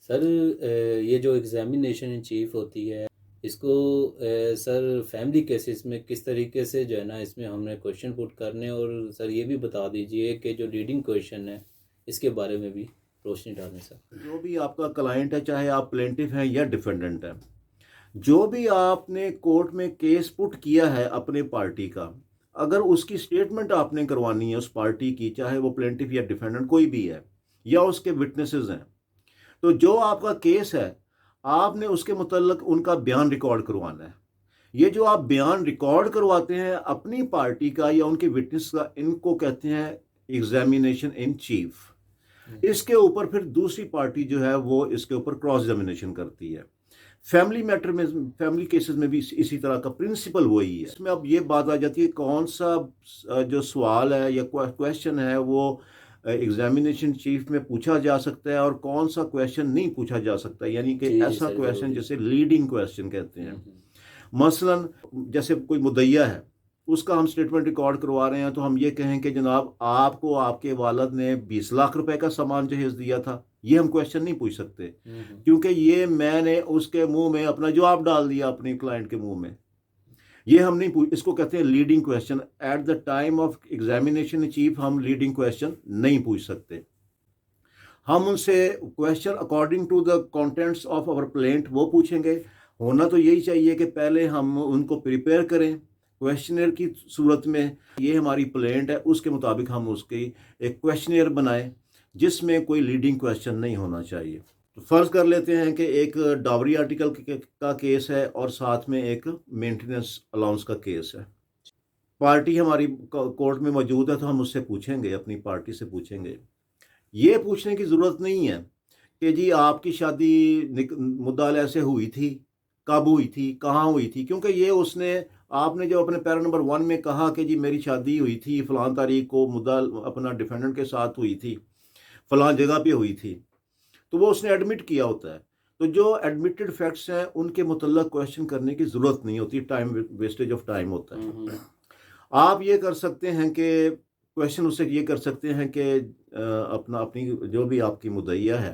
Sir ये जो examination in chief होती है इसको सर फैमिली केसेस में किस तरीके से जो है ना इसमें हमने क्वेश्चन पुट करने, और सर ये भी बता दीजिए कि जो लीडिंग क्वेश्चन है इसके बारे में भी रोशनी डालें सर। जो भी आपका क्लाइंट है, चाहे आप प्लेंटिफ हैं या डिफेंडेंट हैं, जो भी आपने कोर्ट में केस पुट किया है अपने पार्टी का, अगर उसकी स्टेटमेंट आपने करवानी है उस पार्टी की, चाहे वो प्लेंटिफ या डिफेंडेंट कोई भी है या उसके विटनेसेस हैं, तो जो आपका केस है आपने उसके मुतल्लक उनका बयान रिकॉर्ड करवाना है। ये जो आप बयान रिकॉर्ड करवाते हैं अपनी पार्टी का या उनके विटनेस का, इनको कहते हैं एग्जामिनेशन इन चीफ। इसके ऊपर फिर दूसरी पार्टी जो है वो इसके ऊपर क्रॉस एग्जामिनेशन करती है। फैमिली मैटर में, फैमिली केसेस में भी इसी तरह का प्रिंसिपल वही है। इसमें अब ये बात आ जाती है कौन सा जो सवाल है या क्वेश्चन है वो एग्जामिनेशन चीफ में पूछा जा सकता है और कौन सा क्वेश्चन नहीं पूछा जा सकता, यानी कि जी जी ऐसा सर, क्वेश्चन ज़रूर। जैसे लीडिंग क्वेश्चन कहते हैं। हम्म। मसलन जैसे कोई मुद्दइया है, उसका हम स्टेटमेंट रिकॉर्ड करवा रहे हैं, तो हम ये कहें कि जनाब आपको आपके वालिद ने 20 लाख रुपए का सामान जहेज दिया था। ये हम क्वेश्चन नहीं पूछ सकते, हम्म। क्योंकि ये मैंने उसके मुंह में अपना जवाब डाल दिया अपने क्लाइंट के मुंह में। ये हम नहीं पूछ, इसको कहते हैं leading question. At the time of examination chief हम लीडिंग क्वेश्चन नहीं पूछ सकते। हम उनसे question according to the contents of our plaint वो पूछेंगे। होना तो यही चाहिए कि पहले हम उनको प्रिपेयर करें क्वेश्चनर की सूरत में। ये हमारी प्लेंट है, उसके मुताबिक हम उसकी एक क्वेश्चनर बनाएं जिसमें कोई लीडिंग क्वेश्चन नहीं होना चाहिए। तो फ़र्ज़ कर लेते हैं कि एक डावरी आर्टिकल का केस है और साथ में एक मेंटेनेंस अलाउंस का केस है। पार्टी हमारी कोर्ट में मौजूद है, तो हम उससे पूछेंगे, अपनी पार्टी से पूछेंगे। ये पूछने की ज़रूरत नहीं है कि जी आपकी शादी मुद्दा से हुई थी, कब हुई थी, कहाँ हुई थी, क्योंकि ये उसने, आपने जो अपने पैरा नंबर 1 में कहा कि जी मेरी शादी हुई थी फलां तारीख को, मुद्दा अपना डिफेंडेंट के साथ हुई थी, फलां जगह पे हुई थी, तो वो उसने एडमिट किया होता है। तो जो एडमिटेड फैक्ट्स हैं उनके मुतल्लक क्वेश्चन करने की ज़रूरत नहीं होती, टाइम वेस्टेज ऑफ टाइम होता है। आप ये कर सकते हैं कि क्वेश्चन उससे ये कर सकते हैं कि अपनी जो भी आपकी मुद्दइया है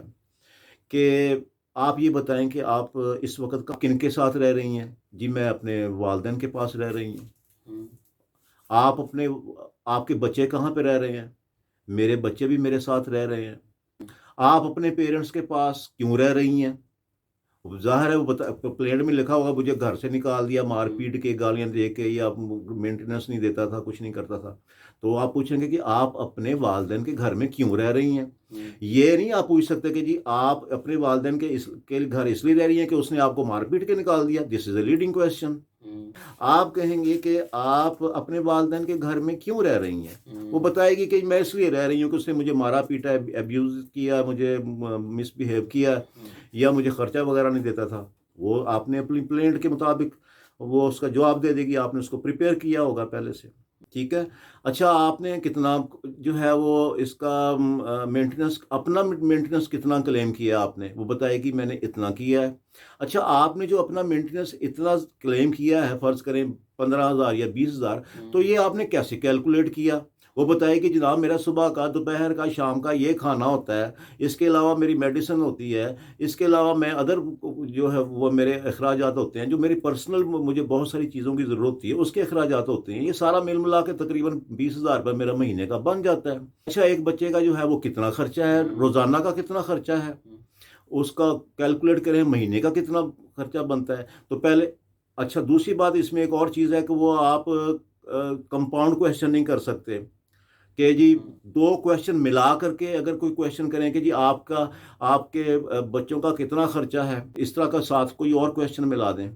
कि आप ये बताएं कि आप इस वक्त किन के साथ रह रही हैं। जी मैं अपने वालिदैन के पास रह रही हूँ। हम्म। आप अपने, आपके बच्चे कहाँ पे रह रहे हैं? मेरे बच्चे भी मेरे साथ रह रहे हैं। आप अपने पेरेंट्स के पास क्यों रह रही हैं? ज़ाहिर है वो बता, प्लेट में लिखा होगा मुझे घर से निकाल दिया मार पीट के, गालियाँ दे के, या मेंटेनेंस नहीं देता था, कुछ नहीं करता था। तो आप पूछेंगे कि आप अपने वालिदैन के घर में क्यों रह रही हैं? ये नहीं आप पूछ सकते कि जी आप अपने वालिदैन के घर इसलिए रह रही हैं कि उसने आपको मार पीट के निकाल दिया। This is a leading question. आप कहेंगे कि आप अपने वालिदैन के घर में क्यों रह रही हैं? वो बताएगी कि मैं इसलिए रह रही हूँ कि उसने मुझे मारा पीटा, अब्यूज़ किया, मुझे मिसबिहेव किया, या मुझे खर्चा वगैरह नहीं देता था। वो आपने अपनी प्लेंट के मुताबिक वो उसका जवाब दे देगी, आपने उसको प्रिपेयर किया होगा पहले से। ठीक है। अच्छा, आपने कितना जो है वो इसका मेंटेनेंस, अपना मेंटेनेंस कितना क्लेम किया आपने, वो बताएगी मैंने इतना किया है। अच्छा, आपने जो अपना मेंटेनेंस इतना क्लेम किया है, फ़र्ज़ करें 15,000 या 20,000, तो ये आपने कैसे कैलकुलेट किया? वो बताएगी जनाब मेरा सुबह का, दोपहर का, शाम का ये खाना होता है, इसके अलावा मेरी मेडिसिन होती है, इसके अलावा मैं अदर जो है वो मेरे अखराजात होते हैं, जो मेरी पर्सनल मुझे बहुत सारी चीज़ों की ज़रूरत होती है, उसके अखराजात होते हैं। ये सारा मिल मिला के तकरीबन 20,000 रुपये मेरा महीने का बन जाता है। अच्छा, एक बच्चे का जो है वो कितना खर्चा है, रोज़ाना का कितना खर्चा है, उसका कैलकुलेट करें, महीने का कितना खर्चा बनता है। तो पहले, अच्छा दूसरी बात इसमें एक और चीज़ है कि वो आप कंपाउंड क्वेश्चन नहीं कर सकते कि जी दो क्वेश्चन मिला करके अगर कोई क्वेश्चन करें कि जी आपका, आपके बच्चों का कितना खर्चा है, इस तरह का साथ कोई और क्वेश्चन मिला दें,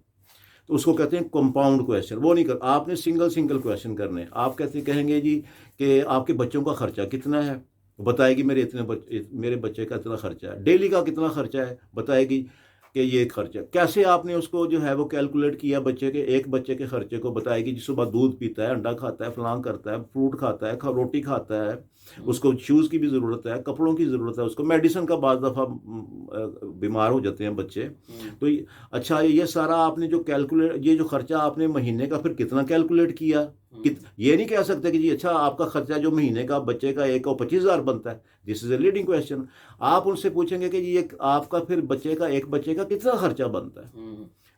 तो उसको कहते हैं कंपाउंड क्वेश्चन। वो नहीं कर, आपने सिंगल सिंगल क्वेश्चन करने। आप कैसे कहेंगे जी कि आपके बच्चों का खर्चा कितना है, बताएगी मेरे बच्चे का इतना खर्चा है। डेली का कितना खर्चा है, बताएगी कि ये खर्चा। कैसे आपने उसको जो है वो कैलकुलेट किया, बच्चे के, एक बच्चे के खर्चे को बताएगी जी सुबह दूध पीता है, अंडा खाता है, फलां करता है, फ्रूट खाता है, रोटी खाता है, उसको शूज़ की भी ज़रूरत है, कपड़ों की ज़रूरत है, उसको मेडिसिन का बाज़ दफ़ा बीमार हो जाते हैं बच्चे। तो अच्छा, ये सारा आपने जो कैलकुलेट, ये जो खर्चा आपने महीने का फिर कितना कैलकुलेट किया, ये नहीं कह सकते कि जी अच्छा आपका खर्चा जो महीने का बच्चे का एक और 25,000 बनता है, this is a leading question. आप उनसे पूछेंगे कि जी ये आपका फिर एक बच्चे का कितना खर्चा बनता है,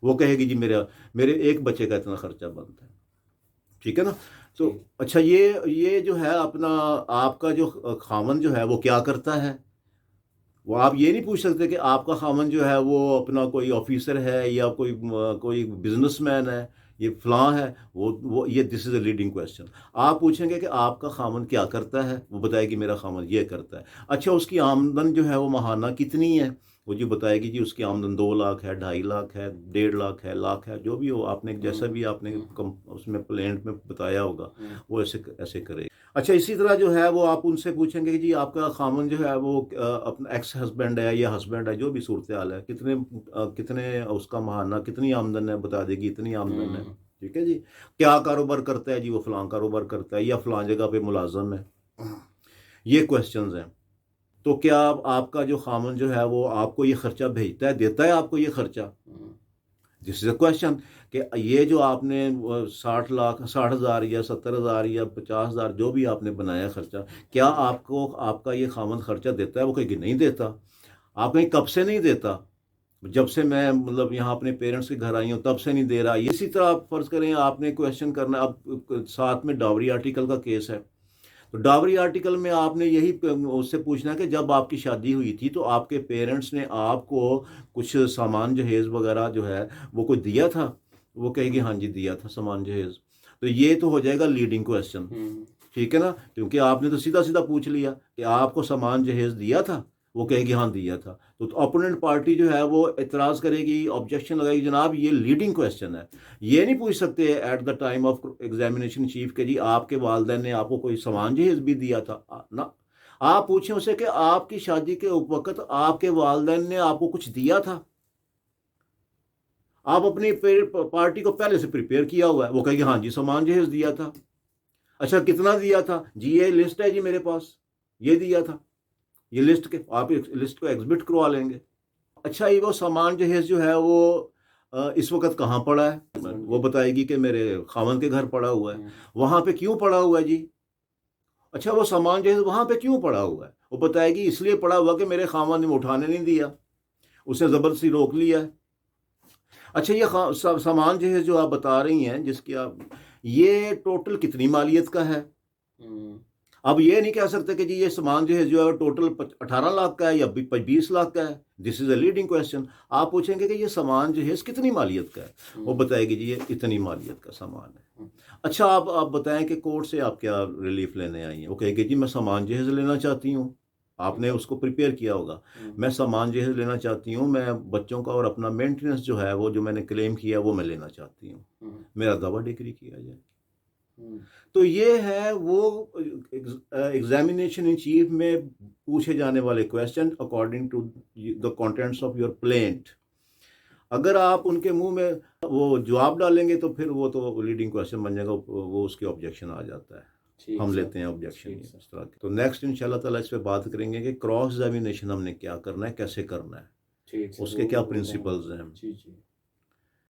वो कहेगी जी मेरे एक बच्चे का इतना खर्चा बनता है, ठीक है ना। तो अच्छा ये जो है अपना आपका जो खामन जो है वो क्या करता है, वो आप ये नहीं पूछ सकते कि आपका खामन जो है वो अपना कोई ऑफिसर है या कोई बिजनेसमैन है, ये फलां है, वो ये this is a leading question. आप पूछेंगे कि आपका खामन क्या करता है, वो बताएगी मेरा खामन ये करता है। अच्छा उसकी आमदन जो है वो माहाना कितनी है, वो जो बताएगी जी उसकी आमदन 2 लाख है, 2.5 लाख है, 1.5 लाख है, लाख है, जो भी हो आपने जैसा भी आपने उसमें प्लेंट में बताया होगा वो ऐसे ऐसे करेगी। अच्छा इसी तरह जो है वो आप उनसे पूछेंगे कि जी आपका खामन जो है वो अपना एक्स हस्बैंड है या हस्बैंड है, जो भी सूरत हाल है, कितने उसका माहाना कितनी आमदन है, बता देगी इतनी आमदन है, ठीक है जी। क्या कारोबार करता है जी, वो फलां कारोबार करता है या फलां जगह पे मुलाजम है, ये क्वेश्चंस हैं। तो क्या आपका जो खामन जो है वो आपको ये खर्चा भेजता है, देता है आपको ये खर्चा, दिस इज अ क्वेश्चन। कि ये जो आपने 60 हज़ार या 70 हज़ार या 50 हज़ार जो भी आपने बनाया खर्चा, क्या आपको आपका ये खामन खर्चा देता है, वो कहेगी नहीं देता। आप कहीं कब से नहीं देता, जब से मैं मतलब यहाँ अपने पेरेंट्स के घर आई हूँ तब से नहीं दे रहा। इसी तरह आप फर्ज करें आपने क्वेश्चन करना, अब साथ में डावरी आर्टिकल का केस है, तो डावरी आर्टिकल में आपने यही उससे पूछना है कि जब आपकी शादी हुई थी तो आपके पेरेंट्स ने आपको कुछ सामान जहेज वगैरह जो है वो कोई दिया था, वो कहेगी हाँ जी दिया था सामान जहेज। तो ये तो हो जाएगा लीडिंग क्वेश्चन, ठीक है ना, क्योंकि आपने तो सीधा सीधा पूछ लिया कि आपको सामान जहेज दिया था, वो कहेगी हाँ दिया था। तो अपोनेंट पार्टी जो है वो इतराज़ करेगी, ऑब्जेक्शन लगाएगी, जनाब ये लीडिंग क्वेश्चन है। ये नहीं पूछ सकते eight the time of examination chief के जी आपके वालिदैन ने आपको कोई सामान जहेज भी दिया था ना। आप पूछें उसे कि आपकी शादी के वक्त आपके वालिदैन ने आपको कुछ दिया था, आप अपनी पार्टी को पहले से प्रिपेयर किया हुआ है, वो कहेगी हाँ जी सामान जहेज दिया था। अच्छा कितना दिया था जी, ये लिस्ट है जी मेरे पास, ये दिया था, ये लिस्ट के आप लिस्ट को एग्जिबिट करवा लेंगे। अच्छा ये वो सामान जहेज जो है वो इस वक्त कहाँ पड़ा है, वो बताएगी कि मेरे खामन के घर पड़ा हुआ है। वहाँ पे क्यों पड़ा हुआ है जी, अच्छा वो सामान जहेज वहाँ पे क्यों पड़ा हुआ है, वो बताएगी इसलिए पड़ा हुआ कि मेरे खामन ने उठाने नहीं दिया, उसने ज़बरदस्ती रोक लिया है। अच्छा ये सामान जहेज जो आप बता रही हैं जिसकी आप, ये टोटल कितनी मालियत का है। अब ये नहीं कह सकते कि जी ये सामान जो है टोटल 18 लाख का है या 20 लाख का है, this is a leading question. आप पूछेंगे कि ये सामान जो है कितनी मालियत का है, वो बताएगी जी ये इतनी मालियत का सामान है। अच्छा आप बताएं कि कोर्ट से आप क्या रिलीफ लेने आई हैं, वो कहेगी जी मैं सामान जहेज लेना चाहती हूँ, आपने उसको प्रिपेयर किया होगा, मैं सामान जहेज लेना चाहती हूँ, मैं बच्चों का और अपना मेंटेनेंस जो है वो जो मैंने क्लेम किया वो मैं लेना चाहती हूँ, मेरा दावा डिग्री किया जाए। तो ये है वो एग्जामिनेशन इन चीफ में पूछे जाने वाले question according to the contents of your plaint. अगर आप उनके मुंह में वो जवाब डालेंगे तो फिर वो तो लीडिंग क्वेश्चन बन जाएगा, वो उसके ऑब्जेक्शन आ जाता है, हम लेते हैं ऑब्जेक्शन इस तरह के। तो नेक्स्ट इंशाल्लाह ताला इस पे बात करेंगे कि क्रॉस एग्जामिनेशन हमने क्या करना है, कैसे करना है, उसके क्या प्रिंसिपल्स हैं।